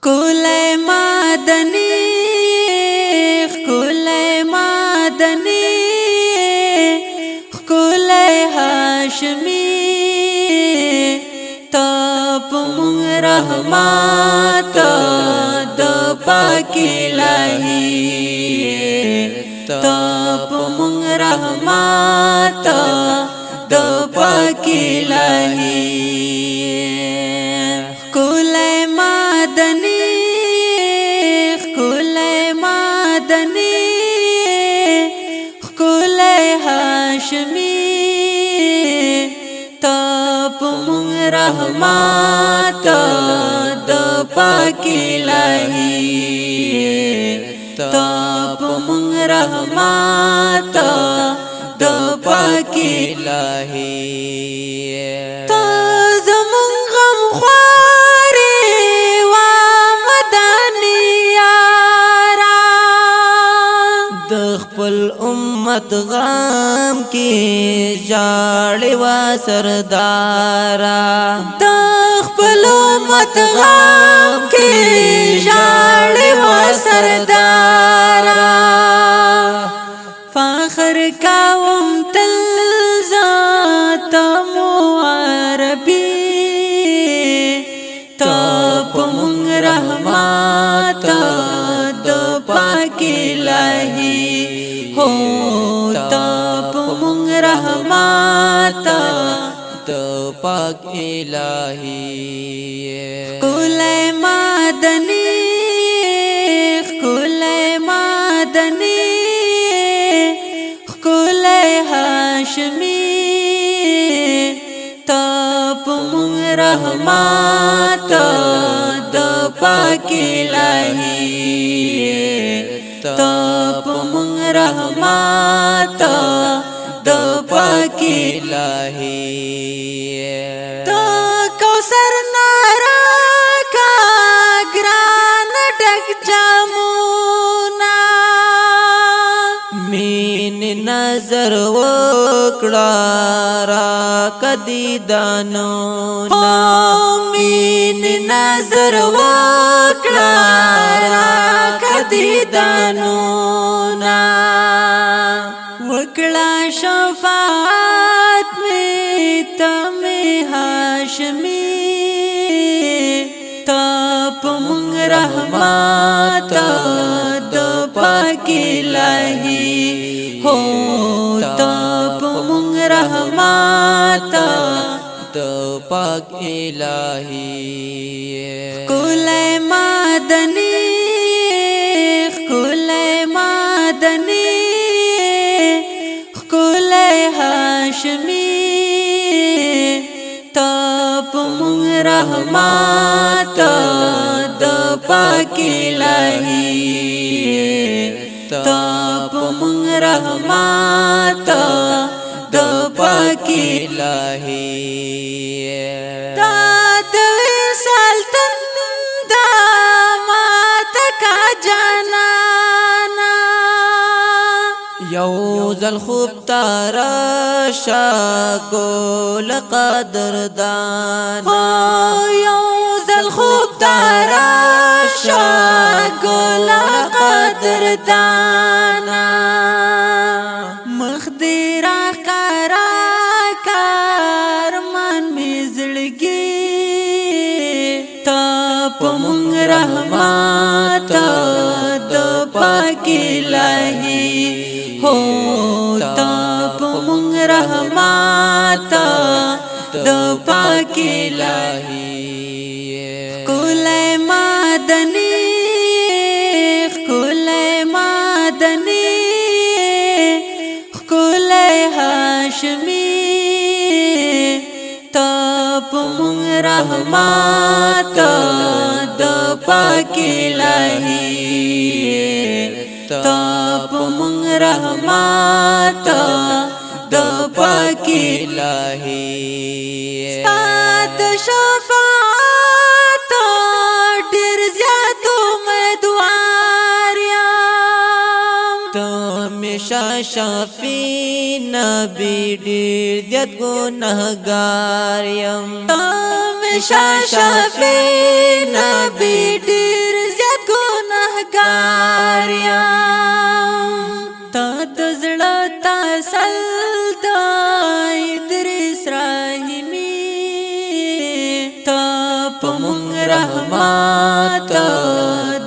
ښکلی مدني ښکلی مدني ښکلی هاشمي تا په موږ رحمت د پاک الهي تا په موږ رحمت د پاک الهي ښکلی مدني ښکلی مدني ښکلی هاشمي تا په موږ رحمت د پاک الهي تا په موږ رحمت د پاک الهي تا زمون غم خواري وا مدني یارا د خپل امت غم کې جاړې وا سردارا د خپل امت غم کې جاړې وا سردارا فخر کوم تل ذات مو عربي تا په موږ رحمت د پاک الهي هو تا په موږ رحمت د پاک الهي ښکلی مدني ښکلی مدني ښکلی هاشمي تا په موږ رحمت د پاک الهي تا په موږ رحمت د پاک الهي تا کوثر نارا کا ګران ډک جامونا مين نظر وکړه را کدي دانو نا مين نظر وکړه را کدي دانو نا وکړه شفاعت می تم هاشمي تا په موږ رحمت د پاک الهي هو تا په موږ رحمت د پاک الهي ښکلی مدني ښکلی مدني ښکلی هاشمي تا په موږ رحمت د پاک الهي تا په موږ رحمت د پاک الهي تا د وصال تند مات کا جانانا یو ځل خوب تراشا ګل قدردانا یو ځل خوب تراشا ګل قدردانا مخدرا کرا کارمن می زړګي تا په موږ رحمت د پاک الهي هو تا په موږ رحمت د پاک الهي ښکلی مدني ښکلی مدني ښکلی هاشمي تا په موږ رحمت د پاک الهي تا په موږ رحمت د پاک الهي ستاد شفاعت ډېر زیات امیدوار یم ته همیشه شفیع نبی ډېر زیات ګنهګار یم ته همیشه شفیع نبی ډېر پکار یم تا د زړه تسل د ادریس رحیمي تا په مونږ رحمت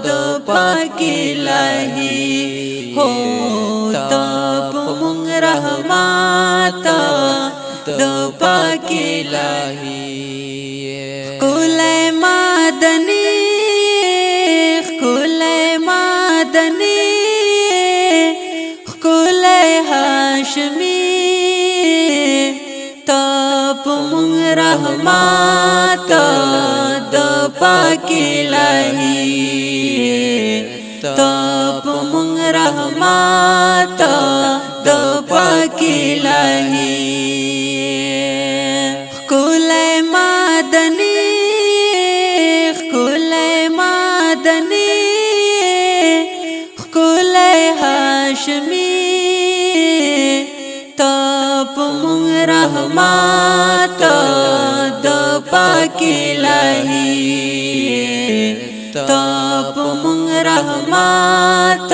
د پاک الهی هو تا په مونږ رحمت د پاک الهی کول مدنی کول هاشمی تا په مونږ رحمت د پاک الهی تا په مونږ رحمت د پاک الهی کول مدنی هاشمی تا په مونږ رحمت د پاک الهی تا په مونږ رحمت